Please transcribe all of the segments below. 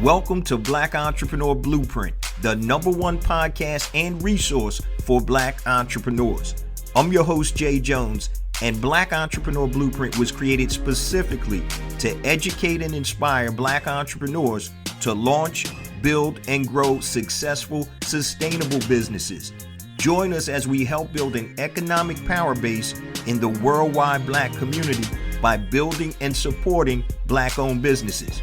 Welcome to Black Entrepreneur Blueprint, the #1 podcast and resource for Black entrepreneurs. I'm your host, Jay Jones, and Black Entrepreneur Blueprint was created specifically to educate and inspire Black entrepreneurs to launch, build, and grow successful, sustainable businesses. Join us as we help build an economic power base in the worldwide Black community by building and supporting Black-owned businesses.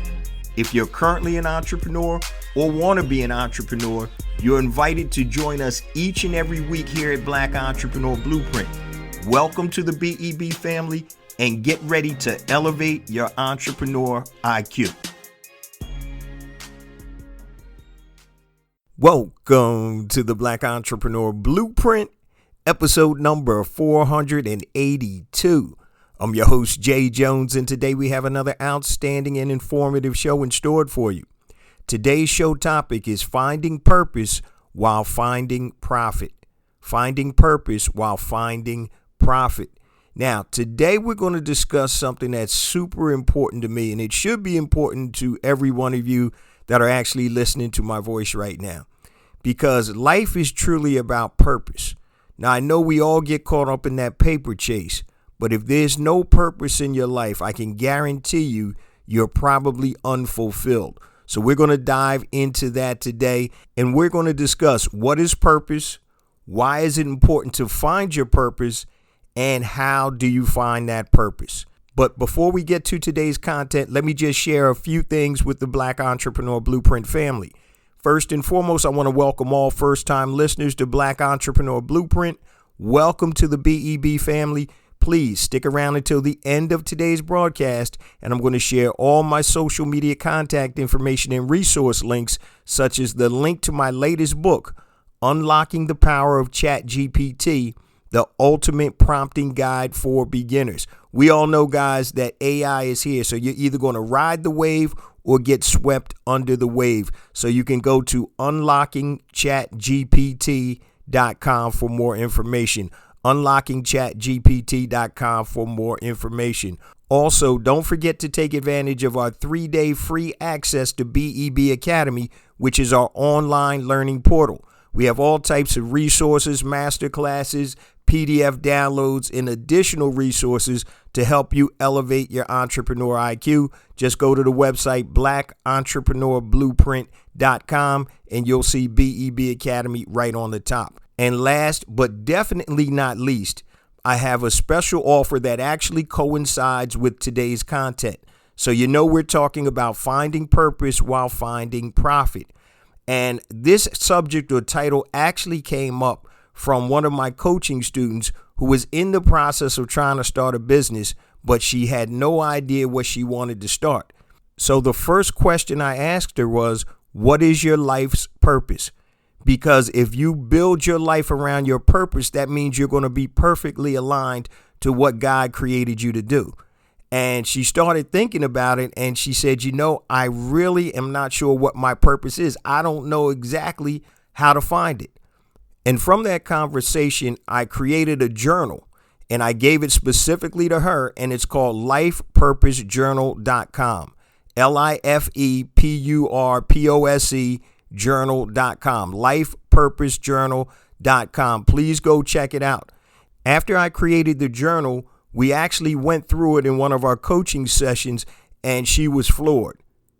If you're currently an entrepreneur or want to be an entrepreneur, you're invited to join us each and every week here at Black Entrepreneur Blueprint. Welcome to the BEB family and get ready to elevate your entrepreneur IQ. Welcome to the Black Entrepreneur Blueprint, episode number 482. I'm your host, Jay Jones, and today we have another outstanding and informative show in store for you. Today's show topic is finding purpose while finding profit. Finding purpose while finding profit. Now, today we're going to discuss something that's super important to me, and it should be important to every one of you that are actually listening to my voice right now, because life is truly about purpose. Now, I know we all get caught up in that paper chase, but if there's no purpose in your life, I can guarantee you, you're probably unfulfilled. So we're going to dive into that today, and we're going to discuss what is purpose, why is it important to find your purpose, and how do you find that purpose. But before we get to today's content, let me just share a few things with the Black Entrepreneur Blueprint family. First and foremost, I want to welcome all first-time listeners to Black Entrepreneur Blueprint. Welcome to the BEB family. Please stick around until the end of today's broadcast, and I'm going to share all my social media contact information and resource links, such as the link to my latest book, Unlocking the Power of ChatGPT, the ultimate prompting guide for beginners. We all know, guys, that AI is here, so you're either going to ride the wave or get swept under the wave. So you can go to unlockingchatgpt.com for more information. unlockingchatgpt.com for more information. Also, don't forget to take advantage of our 3-day free access to BEB Academy, which is our online learning portal. We have all types of resources, masterclasses, PDF downloads, and additional resources to help you elevate your entrepreneur IQ. Just go to the website blackentrepreneurblueprint.com and you'll see BEB Academy right on the top. And last but definitely not least, I have a special offer that actually coincides with today's content. So you know we're talking about finding purpose while finding profit. And this subject or title actually came up from one of my coaching students who was in the process of trying to start a business, but she had no idea what she wanted to start. So the first question I asked her was, what is your life's purpose? Because if you build your life around your purpose, that means you're going to be perfectly aligned to what God created you to do. And she started thinking about it, and she said, I really am not sure what my purpose is. I don't know exactly how to find it. And from that conversation, I created a journal, and I gave it specifically to her, and it's called lifepurposejournal.com. LIFEPURPOSE journal.com, lifepurposejournal.com. Please go check it out. After I created the journal, we actually went through it in one of our coaching sessions, and she was floored.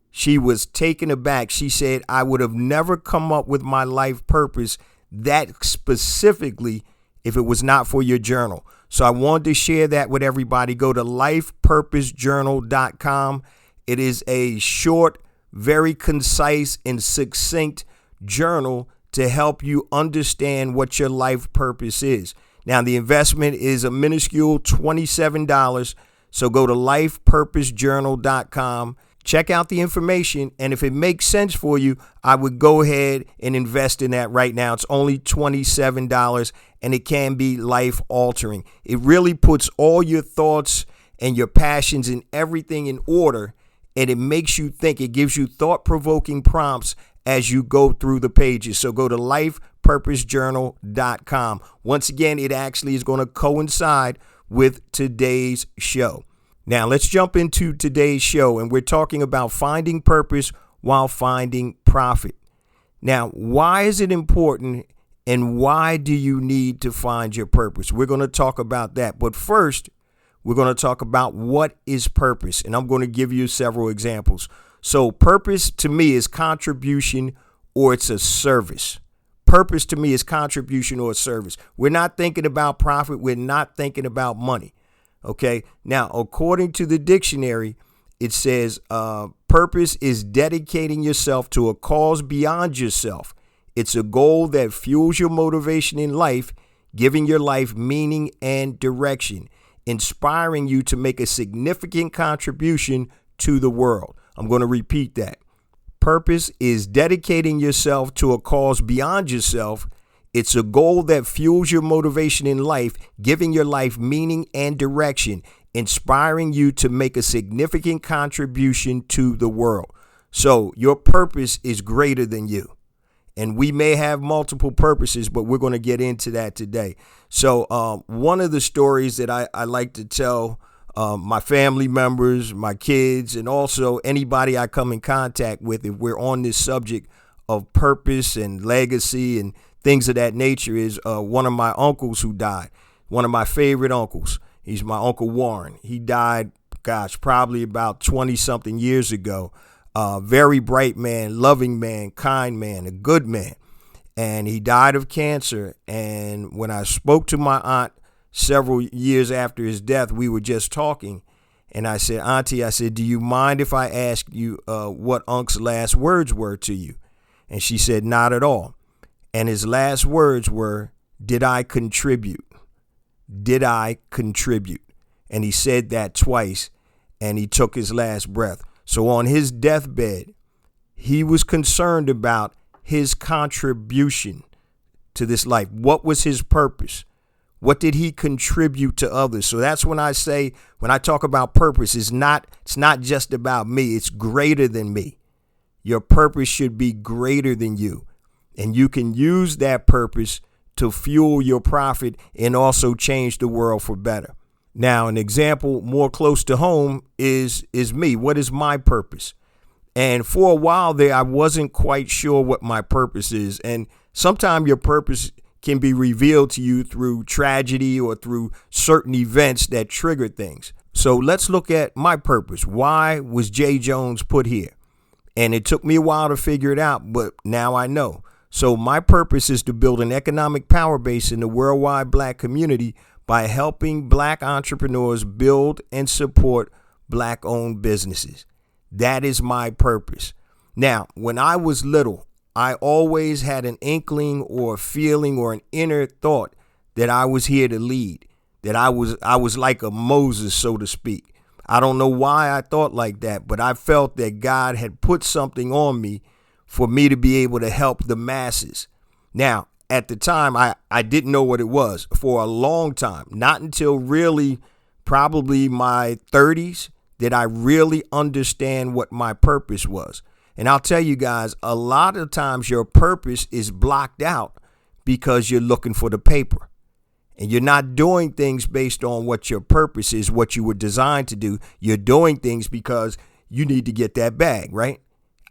She was taken aback. She said, I would have never come up with my life purpose that specifically if it was not for your journal. So I wanted to share that with everybody. Go to lifepurposejournal.com. It is a short, very concise and succinct journal to help you understand what your life purpose is. Now, the investment is a minuscule $27. So go to lifepurposejournal.com. Check out the information. And if it makes sense for you, I would go ahead and invest in that right now. It's only $27 and it can be life altering. It really puts all your thoughts and your passions and everything in order. And it makes you think. It gives you thought-provoking prompts as you go through the pages. So go to lifepurposejournal.com. Once again, it actually is going to coincide with today's show. Now, let's jump into today's show, and we're talking about finding purpose while finding profit. Now, why is it important and why do you need to find your purpose? We're going to talk about that. But first, we're going to talk about what is purpose. And I'm going to give you several examples. So purpose to me is contribution or it's a service. Purpose to me is contribution or a service. We're not thinking about profit. We're not thinking about money. Okay. Now, according to the dictionary, it says purpose is dedicating yourself to a cause beyond yourself. It's a goal that fuels your motivation in life, giving your life meaning and direction, inspiring you to make a significant contribution to the world. I'm going to repeat that. Purpose is dedicating yourself to a cause beyond yourself. It's a goal that fuels your motivation in life, giving your life meaning and direction, inspiring you to make a significant contribution to the world. So your purpose is greater than you. And we may have multiple purposes, but we're going to get into that today. So one of the stories that I like to tell my family members, my kids, and also anybody I come in contact with, if we're on this subject of purpose and legacy and things of that nature, is one of my uncles who died. One of my favorite uncles. He's my Uncle Warren. He died, probably about 20 something years ago. Very bright man, loving man, kind man, a good man. And he died of cancer. And when I spoke to my aunt several years after his death, we were just talking. And I said, Auntie, I said, do you mind if I ask you what Unc's last words were to you? And she said, not at all. And his last words were, did I contribute? Did I contribute? And he said that twice, and he took his last breath. So on his deathbed, he was concerned about his contribution to this life. What was his purpose? What did he contribute to others? So that's when I say, when I talk about purpose, it's not just about me. It's greater than me. Your purpose should be greater than you. And you can use that purpose to fuel your profit and also change the world for better. Now, an example more close to home is me. What is my purpose? And for a while there, I wasn't quite sure what my purpose is. And sometimes your purpose can be revealed to you through tragedy or through certain events that trigger things. So let's look at my purpose. Why was Jay Jones put here? And it took me a while to figure it out, but now I know. So my purpose is to build an economic power base in the worldwide Black community by helping Black entrepreneurs build and support Black-owned businesses. That is my purpose. Now, when I was little, I always had an inkling or a feeling or an inner thought that I was here to lead, that I was like a Moses, so to speak. I don't know why I thought like that, but I felt that God had put something on me for me to be able to help the masses. Now, at the time, I didn't know what it was for a long time, not until really probably my 30s did I really understand what my purpose was. And I'll tell you guys, a lot of times your purpose is blocked out because you're looking for the paper and you're not doing things based on what your purpose is, what you were designed to do. You're doing things because you need to get that bag, right?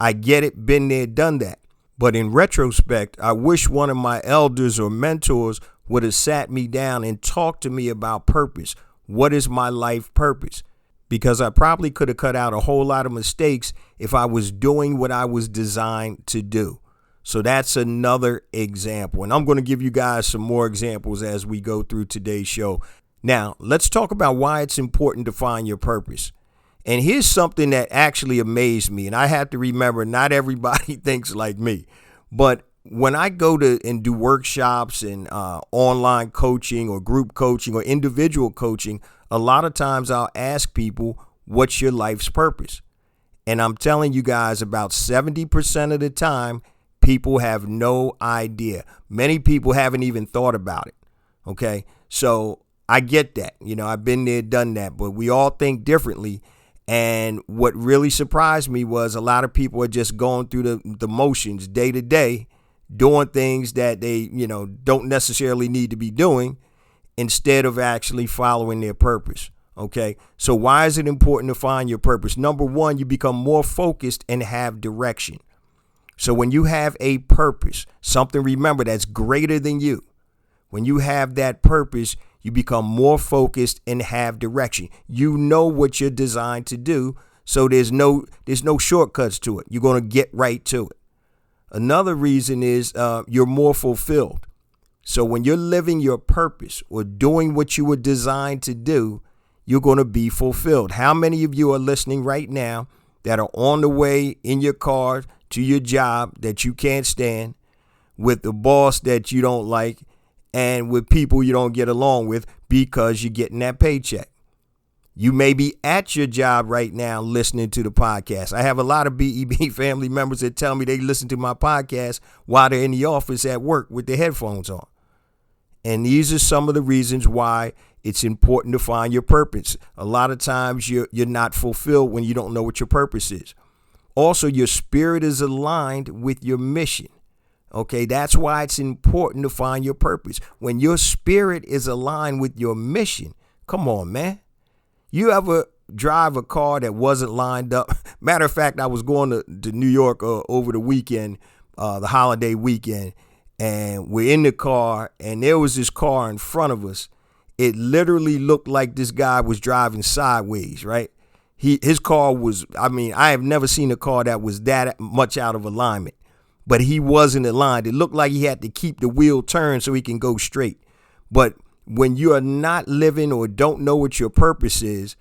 I get it, been there, done that. But in retrospect, I wish one of my elders or mentors would have sat me down and talked to me about purpose. What is my life purpose? Because I probably could have cut out a whole lot of mistakes if I was doing what I was designed to do. So that's another example. And I'm going to give you guys some more examples as we go through today's show. Now, let's talk about why it's important to find your purpose. And here's something that actually amazed me. And I have to remember, not everybody thinks like me. But when I go to and do workshops and online coaching or group coaching or individual coaching, a lot of times I'll ask people, what's your life's purpose? And I'm telling you guys, about 70% of the time, people have no idea. Many people haven't even thought about it. Okay. So I get that. You know, I've been there, done that, but we all think differently. And what really surprised me was a lot of people are just going through the motions day to day, doing things that they, don't necessarily need to be doing instead of actually following their purpose. Okay, so why is it important to find your purpose? Number one, you become more focused and have direction. So when you have a purpose, something, remember, that's greater than you, when you have that purpose, you become more focused and have direction. You know what you're designed to do, so there's no shortcuts to it. You're going to get right to it. Another reason is you're more fulfilled. So when you're living your purpose or doing what you were designed to do, you're going to be fulfilled. How many of you are listening right now that are on the way in your car to your job that you can't stand, with the boss that you don't like, and with people you don't get along with because you're getting that paycheck? You may be at your job right now listening to the podcast. I have a lot of BEB family members that tell me they listen to my podcast while they're in the office at work with their headphones on. And these are some of the reasons why it's important to find your purpose. A lot of times you're not fulfilled when you don't know what your purpose is. Also, your spirit is aligned with your mission. Okay, that's why it's important to find your purpose. When your spirit is aligned with your mission, come on, man. You ever drive a car that wasn't lined up? Matter of fact, I was going to New York over the weekend, the holiday weekend, and we're in the car, and there was this car in front of us. It literally looked like this guy was driving sideways, right? His car was, I have never seen a car that was that much out of alignment, but he wasn't aligned. It looked like he had to keep the wheel turned so he can go straight. But when you are not living or don't know what your purpose is,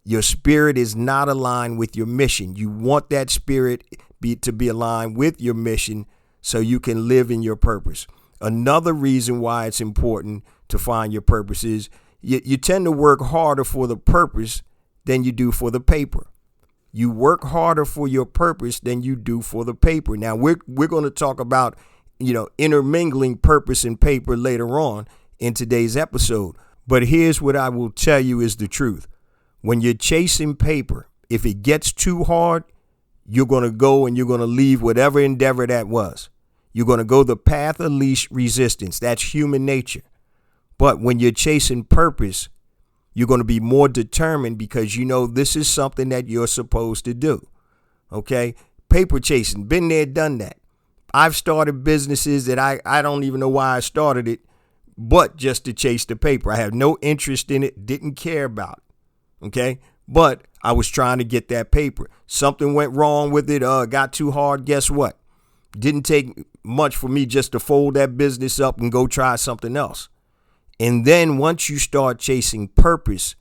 your spirit is not aligned with your mission. You want that spirit to be aligned with your mission so you can live in your purpose. Another reason why it's important to find your purpose is you tend to work harder for the purpose than you do for the paper. You work harder for your purpose than you do for the paper. Now, we're going to talk about, intermingling purpose and paper later on in today's episode. But here's what I will tell you is the truth. When you're chasing paper, if it gets too hard, you're going to go and you're going to leave whatever endeavor that was. You're going to go the path of least resistance. That's human nature. But when you're chasing purpose, you're going to be more determined because you know this is something that you're supposed to do. Okay? Paper chasing, been there, done that. I've started businesses that I don't even know why I started it, but just to chase the paper. I have no interest in it, didn't care about it. Okay? But I was trying to get that paper. Something went wrong with it, got too hard. Guess what? Didn't take much for me just to fold that business up and go try something else. And then once you start chasing purpose,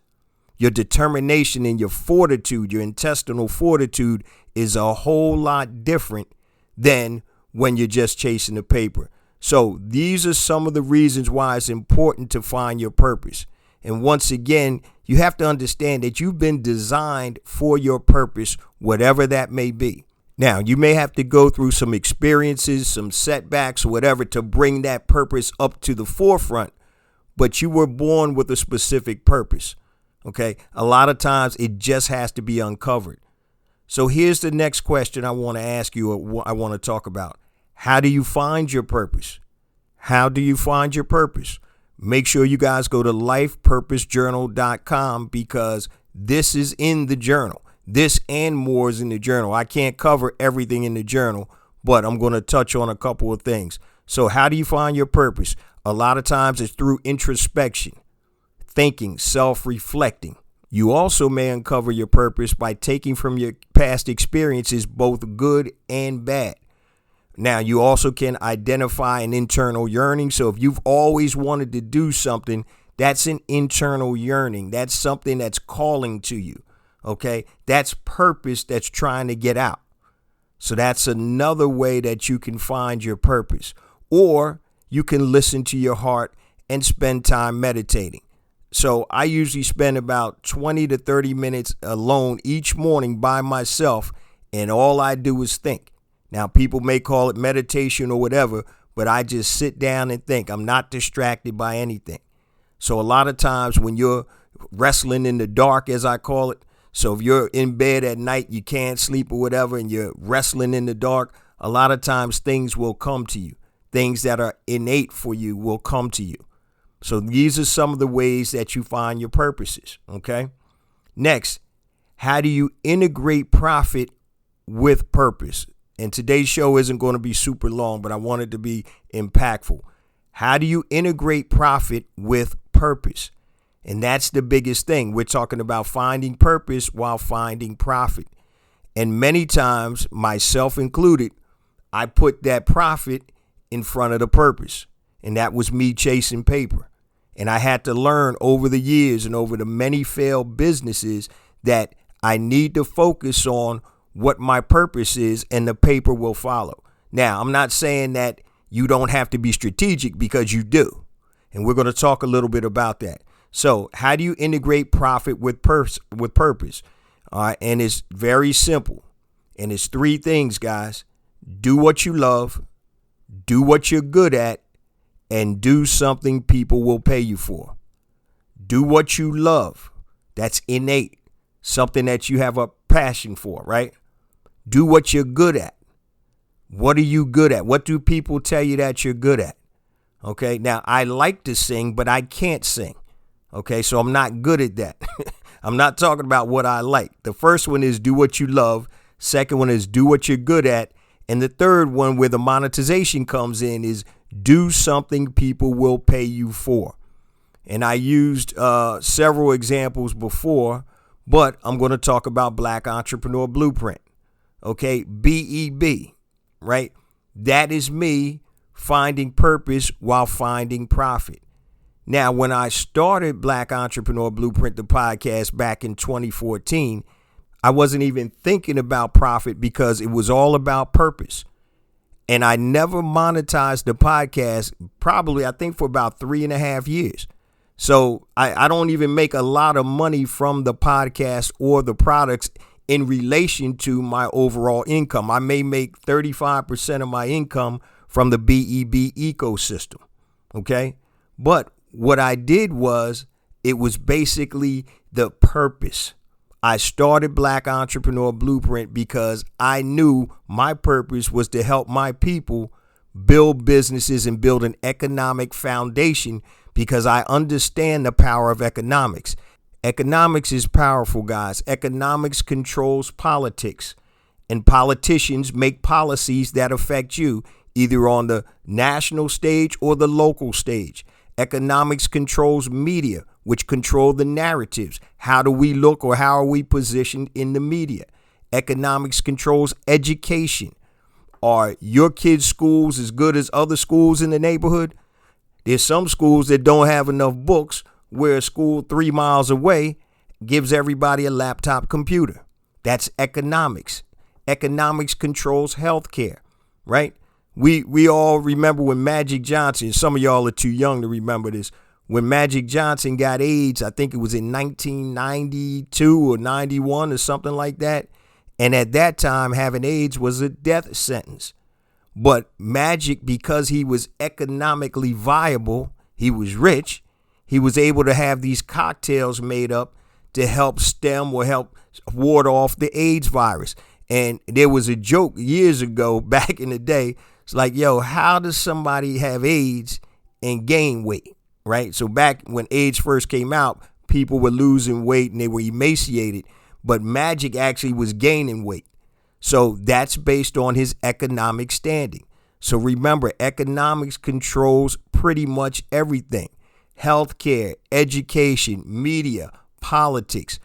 your determination and your fortitude, your intestinal fortitude is a whole lot different than when you're just chasing the paper. So these are some of the reasons why it's important to find your purpose. And once again, you have to understand that you've been designed for your purpose, whatever that may be. Now, you may have to go through some experiences, some setbacks, or whatever to bring that purpose up to the forefront. But you were born with a specific purpose. Okay. A lot of times it just has to be uncovered. So here's the next question I want to ask you, or I want to talk about. How do you find your purpose? How do you find your purpose? Make sure you guys go to lifepurposejournal.com because this is in the journal. This and more is in the journal. I can't cover everything in the journal, but I'm going to touch on a couple of things. So how do you find your purpose? A lot of times it's through introspection, thinking, self-reflecting. You also may uncover your purpose by taking from your past experiences, both good and bad. Now, you also can identify an internal yearning. So if you've always wanted to do something, that's an internal yearning. That's something that's calling to you. Okay, that's purpose that's trying to get out. So that's another way that you can find your purpose. Or you can listen to your heart and spend time meditating. So I usually spend about 20 to 30 minutes alone each morning by myself, and all I do is think. Now, people may call it meditation or whatever, but I just sit down and think. I'm not distracted by anything. So a lot of times when you're wrestling in the dark, as I call it, so if you're in bed at night, you can't sleep or whatever, and you're wrestling in the dark, a lot of times things will come to you. Things that are innate for you will come to you. So these are some of the ways that you find your purposes, okay? Next, how do you integrate profit with purpose? And today's show isn't going to be super long, but I want it to be impactful. How do you integrate profit with purpose? And that's the biggest thing. We're talking about finding purpose while finding profit. And many times, myself included, I put that profit in front of the purpose. And that was me chasing paper. And I had to learn over the years and over the many failed businesses that I need to focus on what my purpose is, and the paper will follow. Now, I'm not saying that you don't have to be strategic, because you do. And we're going to talk a little bit about that. So how do you integrate profit with purpose? And it's very simple. And it's three things, guys. Do what you love, do what you're good at, and do something people will pay you for. Do what you love. That's innate. Something that you have a passion for, right? Do what you're good at. What are you good at? What do people tell you that you're good at? Okay, now I like to sing, but I can't sing. Okay, so I'm not good at that. I'm not talking about what I like. The first one is do what you love. Second one is do what you're good at. And the third one, where the monetization comes in, is do something people will pay you for. And I used several examples before, but I'm going to talk about Black Entrepreneur Blueprint. Okay, BEB, right? That is me finding purpose while finding profit. Now, when I started Black Entrepreneur Blueprint, the podcast, back in 2014, I wasn't even thinking about profit, because it was all about purpose. And I never monetized the podcast, probably, I think, for about 3.5 years. So I don't even make a lot of money from the podcast or the products in relation to my overall income. I may make 35% of my income from the BEB ecosystem. Okay. But what I did was, it was basically the purpose. I started Black Entrepreneur Blueprint because I knew my purpose was to help my people build businesses and build an economic foundation, because I understand the power of economics. Economics is powerful, guys. Economics controls politics, and politicians make policies that affect you, either on the national stage or the local stage. Economics controls media, which control the narratives. How do we look, or how are we positioned in the media? Economics controls education. Are your kids' schools as good as other schools in the neighborhood? There's some schools that don't have enough books, where a school 3 miles away gives everybody a laptop computer. That's economics. Economics controls healthcare, right? We all remember when Magic Johnson, some of y'all are too young to remember this, when Magic Johnson got AIDS, I think it was in 1992 or 91 or something like that. And at that time, having AIDS was a death sentence. But Magic, because he was economically viable, he was rich, he was able to have these cocktails made up to help stem or help ward off the AIDS virus. And there was a joke years ago, back in the day. It's like, yo, how does somebody have AIDS and gain weight, right? So back when AIDS first came out, people were losing weight and they were emaciated, but Magic actually was gaining weight. So that's based on his economic standing. So remember, economics controls pretty much everything. Healthcare, education, media, politics,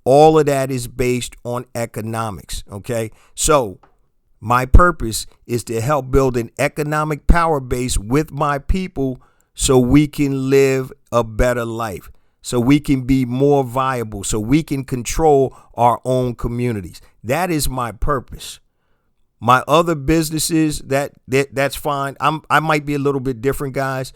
all of that is based on economics. Okay. So my purpose is to help build an economic power base with my people, so we can live a better life, so we can be more viable, so we can control our own communities. That is my purpose. My other businesses, that's fine. I might be a little bit different, guys.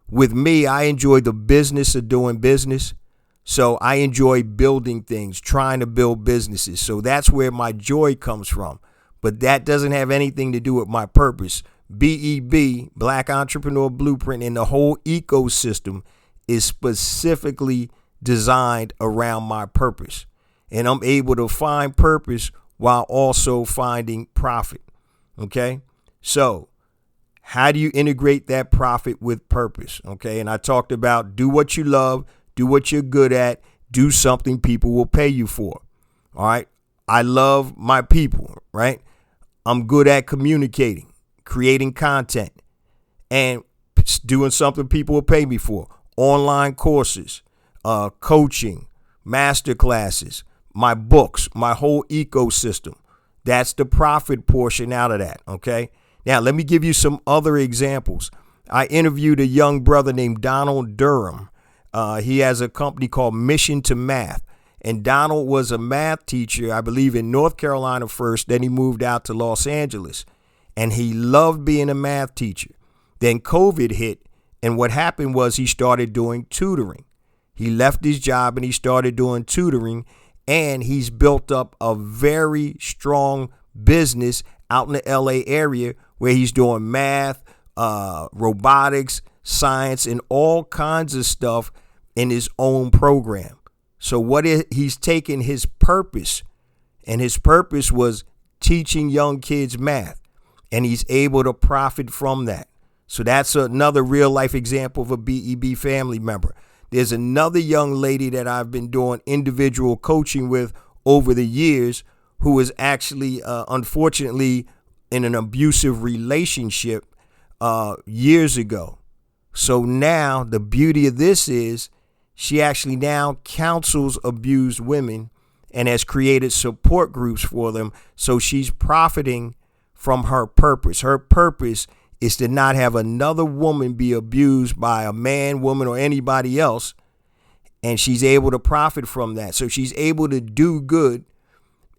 With me, I enjoy the business of doing business. So I enjoy building things, trying to build businesses. So that's where my joy comes from. But that doesn't have anything to do with my purpose. BEB, Black Entrepreneur Blueprint, and the whole ecosystem is specifically designed around my purpose. And I'm able to find purpose while also finding profit. Okay? So how do you integrate that profit with purpose? Okay? And I talked about do what you love, do what you're good at, Do something people will pay you for. All right. I love my people, right? I'm good at communicating, creating content, and doing something people will pay me for. Online courses, coaching, master classes, my books, my whole ecosystem. That's the profit portion out of that, okay? Now, let me give you some other examples. I interviewed a young brother named Donald Durham. He has a company called Mission to Math. And Donald was a math teacher, I believe, in North Carolina first. Then he moved out to Los Angeles. And he loved being a math teacher. Then COVID hit. And what happened was he started doing tutoring. He left his job and he started doing tutoring. And he's built up a very strong business out in the LA area where he's doing math, robotics, science, and all kinds of stuff in his own program. So he's taken his purpose, and his purpose was teaching young kids math, and he's able to profit from that. So that's another real life example of a BEB family member. There's another young lady that I've been doing individual coaching with over the years who was actually, unfortunately, in an abusive relationship years ago. So now the beauty of this is she actually now counsels abused women and has created support groups for them. So she's profiting from her purpose. Her purpose is to not have another woman be abused by a man, woman, or anybody else. And she's able to profit from that. So she's able to do good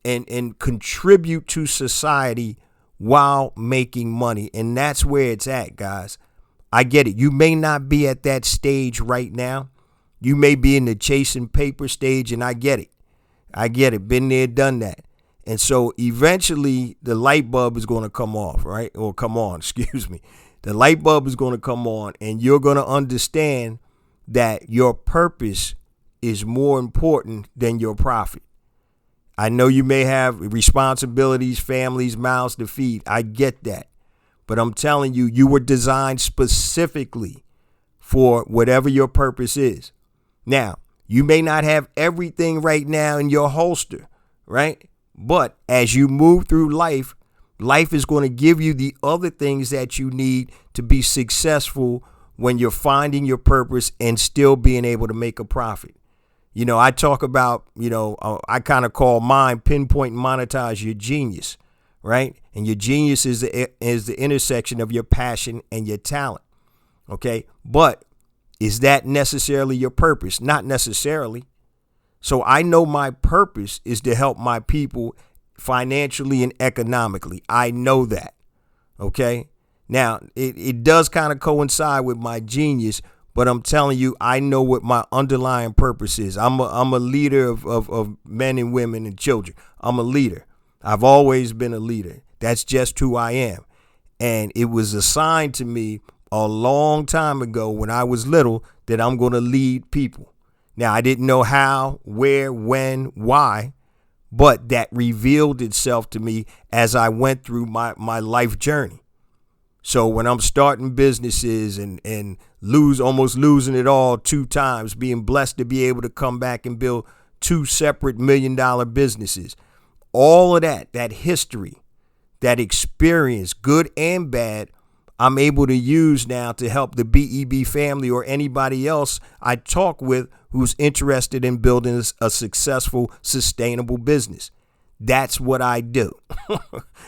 and contribute to society while making money. And that's where it's at, guys. I get it. You may not be at that stage right now. You may be in the chasing paper stage, and I get it. I get it. Been there, done that. And so eventually the light bulb is going to come off, right? Or come on, excuse me. The light bulb is going to come on, and you're going to understand that your purpose is more important than your profit. I know you may have responsibilities, families, mouths to feed. I get that. But I'm telling you, you were designed specifically for whatever your purpose is. Now, you may not have everything right now in your holster, right? But as you move through life, life is going to give you the other things that you need to be successful when you're finding your purpose and still being able to make a profit. You know, I talk about, I kind of call mine pinpoint and monetize your genius, right? And your genius is the intersection of your passion and your talent, okay? But is that necessarily your purpose? Not necessarily. So I know my purpose is to help my people financially and economically. I know that, okay? Now, it does kind of coincide with my genius, but I'm telling you, I know what my underlying purpose is. I'm a leader of men and women and children. I'm a leader. I've always been a leader. That's just who I am. And it was assigned to me a long time ago when I was little that I'm going to lead people. Now, I didn't know how, where, when, why, but that revealed itself to me as I went through my life journey. So when I'm starting businesses and almost losing it all 2 times, being blessed to be able to come back and build 2 separate $1 million businesses, all of that history, that experience, good and bad, I'm able to use now to help the BEB family or anybody else I talk with who's interested in building a successful, sustainable business. That's what I do.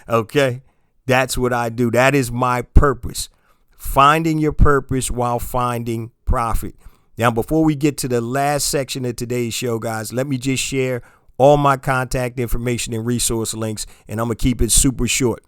Okay? That's what I do. That is my purpose. Finding your purpose while finding profit. Now, before we get to the last section of today's show, guys, let me just share all my contact information and resource links, and I'm going to keep it super short.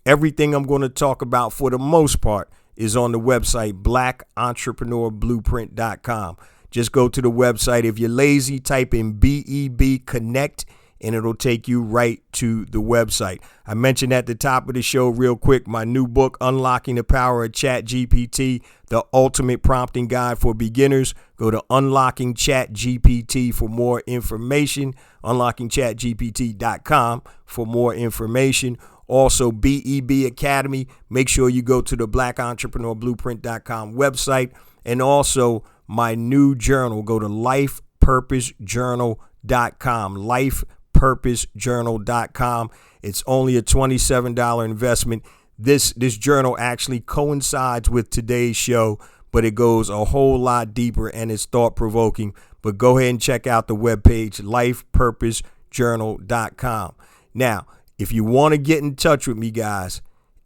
Everything I'm going to talk about for the most part is on the website, blackentrepreneurblueprint.com. Just go to the website. If you're lazy, type in BEB Connect, and it'll take you right to the website. I mentioned at the top of the show real quick, my new book, Unlocking the Power of ChatGPT, the ultimate prompting guide for beginners. Go to Unlocking ChatGPT for more information, unlockingchatgpt.com for more information. Also, BEB Academy. Make sure you go to the blackentrepreneurblueprint.com website. And also, my new journal. Go to Life lifepurposejournal.com. Lifepurposejournal.com. It's only a $27 investment. This journal actually coincides with today's show, but it goes a whole lot deeper and it's thought-provoking. But go ahead and check out the webpage, lifepurposejournal.com. Now, if you want to get in touch with me, guys,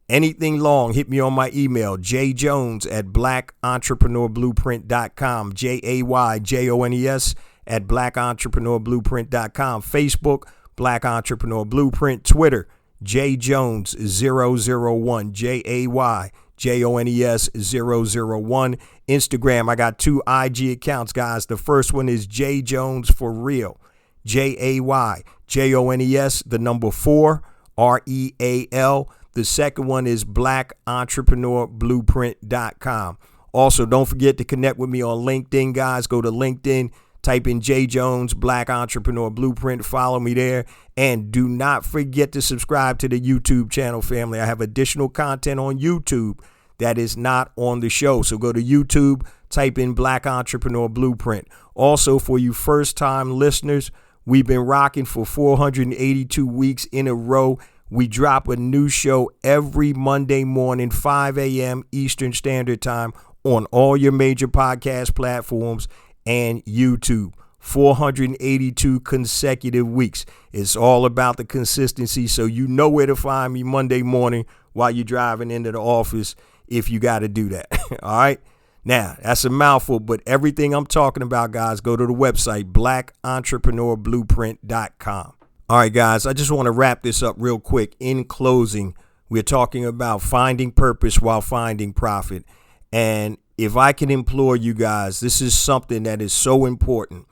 anything long, hit me on my email, jjones@blackentrepreneurblueprint.com, JAYJONES @blackentrepreneurblueprint.com, Facebook, Black Entrepreneur Blueprint, Twitter, jjones001, JAYJONES001, Instagram, I got 2 IG accounts, guys. The first one is jjones for real, JAYJONES, the number 4, REAL. The second one is blackentrepreneurblueprint.com. Also, don't forget to connect with me on LinkedIn, guys. Go to LinkedIn, type in J Jones, Black Entrepreneur Blueprint. Follow me there. And do not forget to subscribe to the YouTube channel, family. I have additional content on YouTube that is not on the show. So go to YouTube, type in Black Entrepreneur Blueprint. Also, for you first-time listeners, we've been rocking for 482 weeks in a row. We drop a new show every Monday morning, 5 a.m. Eastern Standard Time on all your major podcast platforms and YouTube. 482 consecutive weeks. It's all about the consistency, so you know where to find me Monday morning while you're driving into the office if you got to do that. All right? Now, that's a mouthful, but everything I'm talking about, guys, go to the website, blackentrepreneurblueprint.com. All right, guys, I just want to wrap this up real quick. In closing, we're talking about finding purpose while finding profit. And if I can implore you guys, this is something that is so important,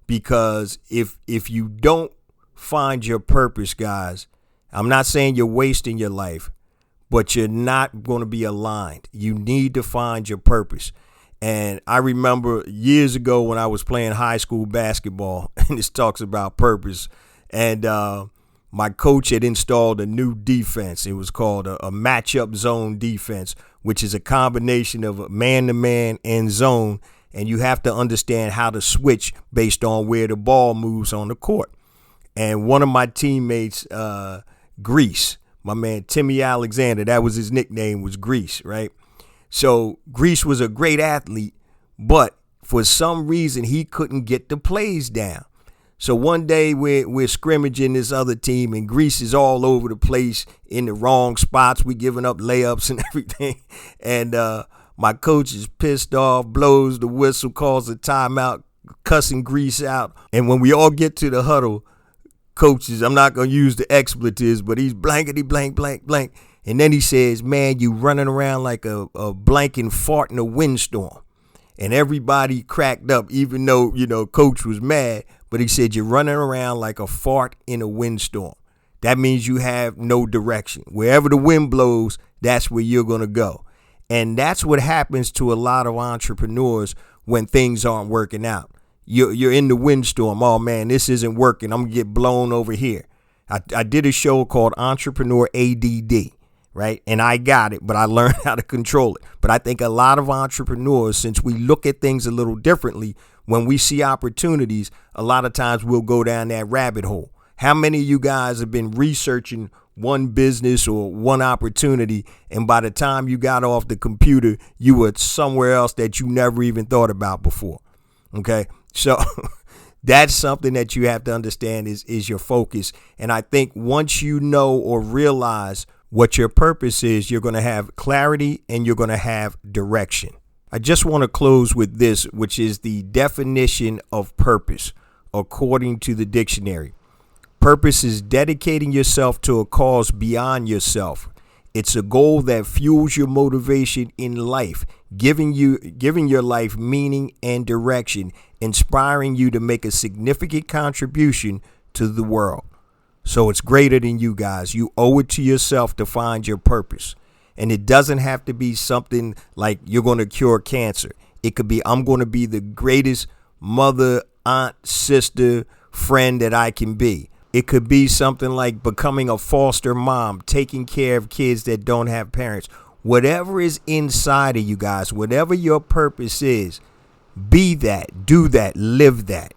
because if you don't find your purpose, guys, I'm not saying you're wasting your life, but you're not going to be aligned. You need to find your purpose. And I remember years ago when I was playing high school basketball, and this talks about purpose. And my coach had installed a new defense. It was called a matchup zone defense, which is a combination of a man-to-man and zone. And you have to understand how to switch based on where the ball moves on the court. And one of my teammates, Grease, my man Timmy Alexander, that was his nickname, was Grease, right? So Grease was a great athlete, but for some reason he couldn't get the plays down. So one day we're scrimmaging this other team, and Grease is all over the place in the wrong spots. We giving up layups and everything. And my coach is pissed off, blows the whistle, calls a timeout, cussing Grease out. And when we all get to the huddle, coaches, I'm not going to use the expletives, but he's blankety blank, blank, blank. And then he says, man, you running around like a blanking fart in a windstorm. And everybody cracked up, even though, coach was mad. But he said, you're running around like a fart in a windstorm. That means you have no direction. Wherever the wind blows, that's where you're going to go. And that's what happens to a lot of entrepreneurs when things aren't working out. You're in the windstorm. Oh, man, this isn't working. I'm going to get blown over here. I did a show called Entrepreneur ADD, right? And I got it, but I learned how to control it. But I think a lot of entrepreneurs, since we look at things a little differently, when we see opportunities, a lot of times we'll go down that rabbit hole. How many of you guys have been researching one business or one opportunity, and by the time you got off the computer, you were somewhere else that you never even thought about before? Okay, so that's something that you have to understand is your focus. And I think once you know or realize what your purpose is, you're going to have clarity and you're going to have direction. I just want to close with this, which is the definition of purpose according to the dictionary. Purpose is dedicating yourself to a cause beyond yourself. It's a goal that fuels your motivation in life, giving your life meaning and direction, inspiring you to make a significant contribution to the world. So it's greater than you guys. You owe it to yourself to find your purpose. And it doesn't have to be something like you're going to cure cancer. It could be, I'm going to be the greatest mother, aunt, sister, friend that I can be. It could be something like becoming a foster mom, taking care of kids that don't have parents. Whatever is inside of you guys, whatever your purpose is, be that, do that, live that.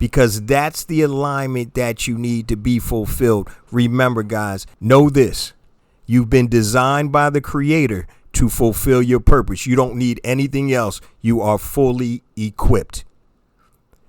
because that's the alignment that you need to be fulfilled. Remember, guys, know this. You've been designed by the Creator to fulfill your purpose. You don't need anything else. You are fully equipped.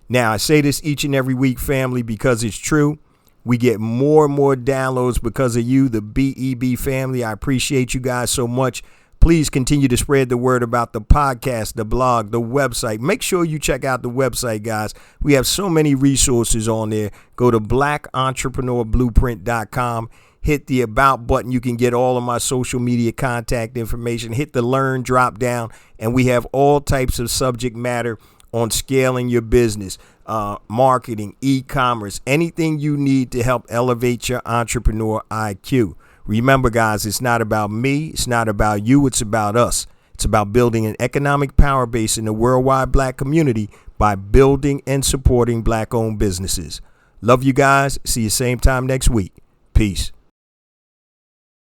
Now, I say this each and every week, family, because it's true. We get more and more downloads because of you, the BEB family. I appreciate you guys so much. Please continue to spread the word about the podcast, the blog, the website. Make sure you check out the website, guys. We have so many resources on there. Go to blackentrepreneurblueprint.com. Hit the about button. You can get all of my social media contact information. Hit the learn drop down. And we have all types of subject matter on scaling your business, marketing, e-commerce, anything you need to help elevate your entrepreneur IQ. Remember, guys, it's not about me. It's not about you. It's about us. It's about building an economic power base in the worldwide Black community by building and supporting Black-owned businesses. Love you guys. See you same time next week. Peace.